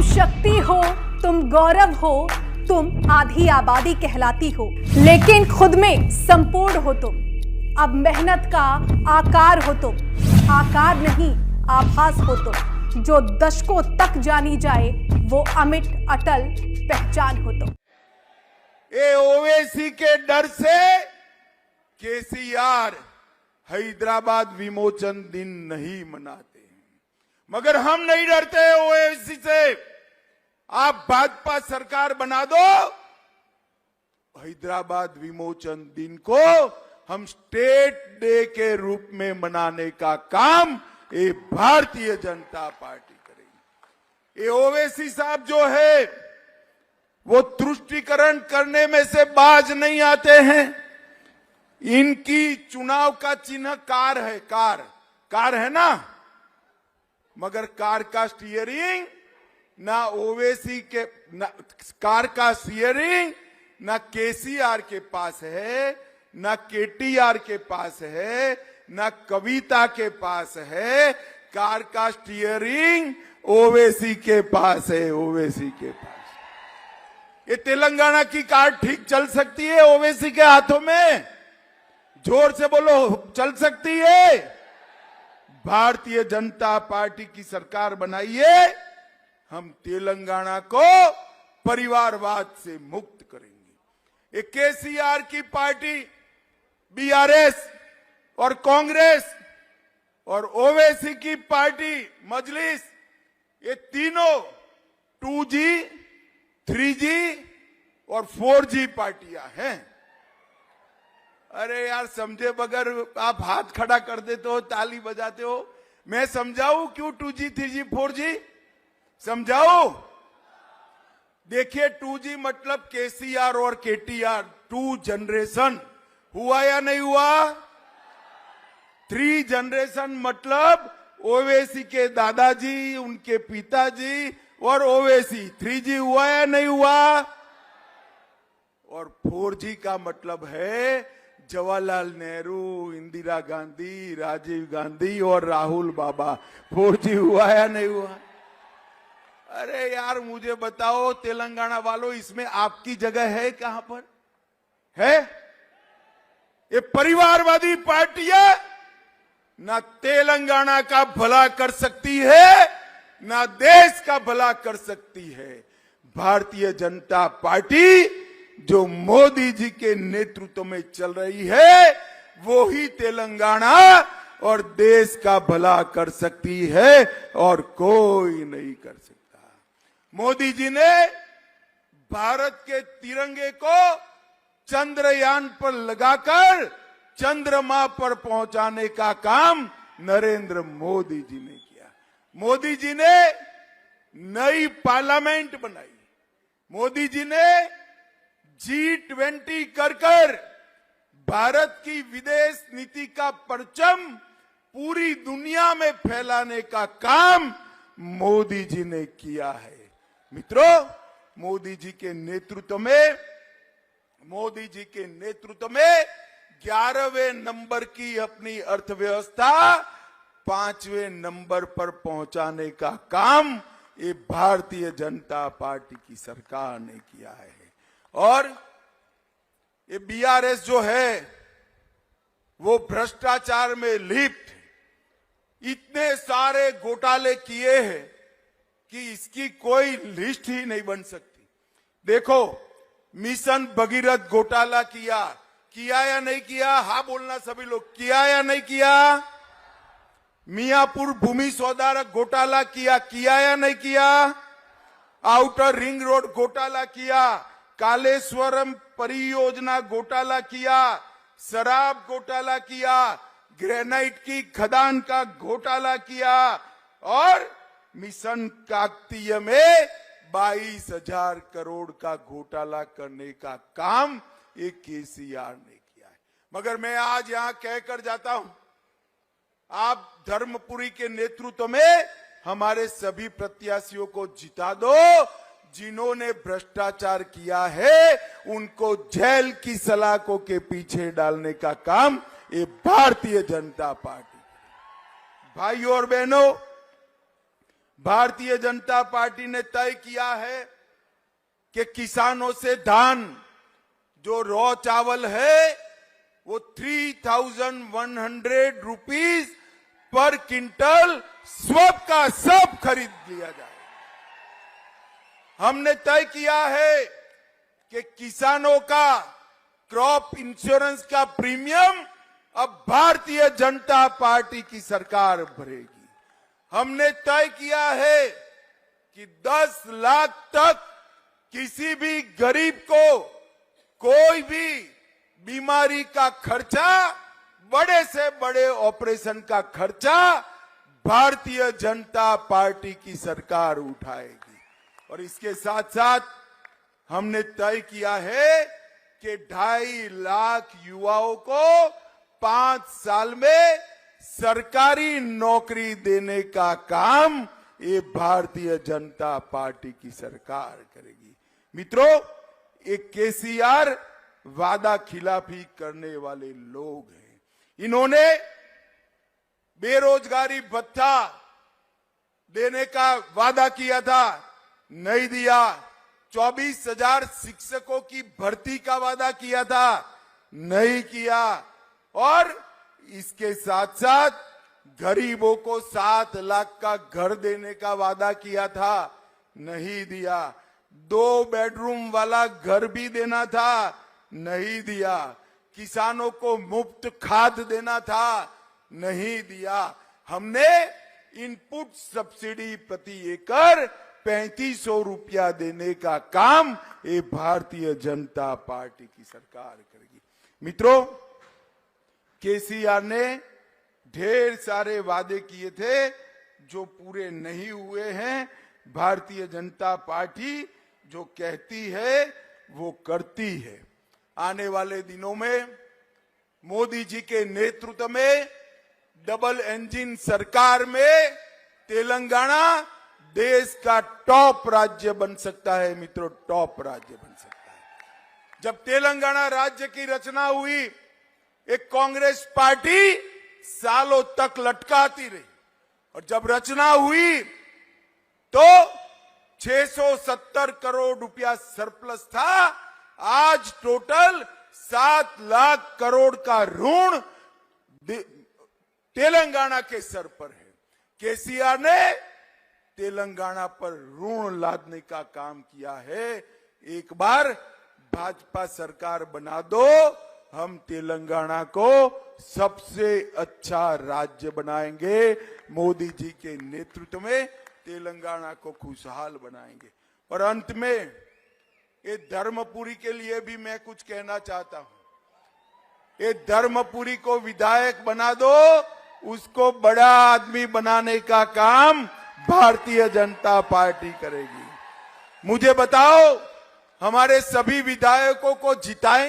शक्ति हो, तुम गौरव हो, तुम आधी आबादी कहलाती हो, लेकिन खुद में संपूर्ण हो तुम। अब मेहनत का आकार हो तुम, आकार नहीं आभास हो तुम। जो दशकों तक जानी जाए वो अमिट अटल पहचान हो तुम। ये ओवैसी के डर से केसीआर हैदराबाद विमोचन दिन नहीं मनाते हैं, मगर हम नहीं डरते ओवैसी से। आप भाजपा सरकार बना दो, हैदराबाद विमोचन दिन को हम स्टेट डे के रूप में मनाने का काम ये भारतीय जनता पार्टी करेगी। ये ओवैसी साहब जो है वो तुष्टीकरण करने में से बाज नहीं आते हैं। इनकी चुनाव का चिन्ह कार है, कार है ना, मगर कार का स्टीयरिंग ना ओवैसी के कार का स्टीयरिंग ना केसीआर के पास है, ना केटीआर के पास है, ना कविता के पास है। कार का स्टीयरिंग ओवैसी के पास है, ओवैसी के पास। ये तेलंगाना की कार ठीक चल सकती है ओवैसी के हाथों में? जोर से बोलो, चल सकती है? भारतीय जनता पार्टी की सरकार बनाइए, हम तेलंगाना को परिवारवाद से मुक्त करेंगे। ये केसीआर की पार्टी, बीआरएस और कांग्रेस और ओवैसी की पार्टी मजलिस, ये तीनों 2G, 3G और 4G पार्टियां हैं। अरे यार, समझे बगैर आप हाथ खड़ा कर देते हो, ताली बजाते हो। मैं समझाऊं क्यों 2G, 3G, 4G? समझाओ। देखिए, 2G मतलब केसीआर और केटीआर, 2 जनरेशन हुआ या नहीं हुआ? 3 जनरेशन मतलब ओवैसी के दादाजी, उनके पिताजी और ओवैसी। 3G हुआ या नहीं हुआ? और 4G का मतलब है जवाहरलाल नेहरू, इंदिरा गांधी, राजीव गांधी और राहुल बाबा। 4G हुआ या नहीं हुआ? अरे यार, मुझे बताओ तेलंगाना वालों, इसमें आपकी जगह है कहां पर है? ये परिवारवादी पार्टियां ना तेलंगाना का भला कर सकती है, ना देश का भला कर सकती है। भारतीय जनता पार्टी जो मोदी जी के नेतृत्व में चल रही है, वो ही तेलंगाना और देश का भला कर सकती है और कोई नहीं कर सकता। मोदी जी ने भारत के तिरंगे को चंद्रयान पर लगाकर चंद्रमा पर पहुंचाने का काम नरेंद्र मोदी जी ने किया। मोदी जी ने नई पार्लियामेंट बनाई। मोदी जी ने G20 कर भारत की विदेश नीति का परचम पूरी दुनिया में फैलाने का काम मोदी जी ने किया है। मित्रों, मोदी जी के नेतृत्व में 11वें नंबर की अपनी अर्थव्यवस्था 5वें नंबर पर पहुंचाने का काम ये भारतीय जनता पार्टी की सरकार ने किया है। और ये बीआरएस जो है वो भ्रष्टाचार में लिप्त, इतने सारे घोटाले किए हैं कि इसकी कोई लिस्ट ही नहीं बन सकती। देखो, मिशन भगीरथ घोटाला किया या नहीं किया? हाँ बोलना सभी लोग, किया या नहीं किया? मियापुर भूमि सुधारक घोटाला किया या नहीं किया? आउटर रिंग रोड घोटाला किया, कालेश्वरम परियोजना घोटाला किया, शराब घोटाला किया, ग्रेनाइट की खदान का घोटाला किया और मिशन काकतीय में 22,000 करोड़ का घोटाला करने का काम ये केसीआर ने किया है। मगर मैं आज यहां कहकर जाता हूं, आप धर्मपुरी के नेतृत्व में हमारे सभी प्रत्याशियों को जिता दो। जिन्होंने भ्रष्टाचार किया है उनको जेल की सलाखों के पीछे डालने का काम ये भारतीय जनता पार्टी। भाइयों और बहनों, भारतीय जनता पार्टी ने तय किया है कि किसानों से धान जो रॉ चावल है वो 3,100 रुपीज पर क्विंटल सब का सब खरीद लिया जाए। हमने तय किया है कि किसानों का क्रॉप इंश्योरेंस का प्रीमियम अब भारतीय जनता पार्टी की सरकार भरेगी। हमने तय किया है कि 10 लाख तक किसी भी गरीब को कोई भी बीमारी का खर्चा, बड़े से बड़े ऑपरेशन का खर्चा भारतीय जनता पार्टी की सरकार उठाएगी। और इसके साथ साथ हमने तय किया है कि 2.5 लाख युवाओं को 5 साल में सरकारी नौकरी देने का काम ये भारतीय जनता पार्टी की सरकार करेगी। मित्रों, एक केसीआर वादा खिलाफी करने वाले लोग हैं। इन्होंने बेरोजगारी भत्ता देने का वादा किया था, नहीं दिया। 24,000 शिक्षकों की भर्ती का वादा किया था, नहीं किया। और इसके साथ साथ गरीबों को 7 लाख का घर देने का वादा किया था, नहीं दिया। 2 बेडरूम वाला घर भी देना था, नहीं दिया। किसानों को मुफ्त खाद देना था, नहीं दिया। हमने इनपुट सब्सिडी प्रति एकड़ 3500 रुपया देने का काम ये भारतीय जनता पार्टी की सरकार करेगी। मित्रों, केसीआर ने ढेर सारे वादे किए थे जो पूरे नहीं हुए हैं। भारतीय जनता पार्टी जो कहती है वो करती है। आने वाले दिनों में मोदी जी के नेतृत्व में डबल इंजन सरकार में तेलंगाना देश का टॉप राज्य बन सकता है। मित्रों, टॉप राज्य बन सकता है। जब तेलंगाना राज्य की रचना हुई, एक कांग्रेस पार्टी सालों तक लटकाती रही, और जब रचना हुई तो 670 करोड़ रुपया सरप्लस था। आज टोटल 7 लाख करोड़ का ऋण तेलंगाना के सर पर है। केसीआर ने तेलंगाना पर ऋण लादने का काम किया है। एक बार भाजपा सरकार बना दो, हम तेलंगाना को सबसे अच्छा राज्य बनाएंगे। मोदी जी के नेतृत्व में तेलंगाना को खुशहाल बनाएंगे। और अंत में ये धर्मपुरी के लिए भी मैं कुछ कहना चाहता हूं। ये धर्मपुरी को विधायक बना दो, उसको बड़ा आदमी बनाने का काम भारतीय जनता पार्टी करेगी। मुझे बताओ, हमारे सभी विधायकों को जिताएं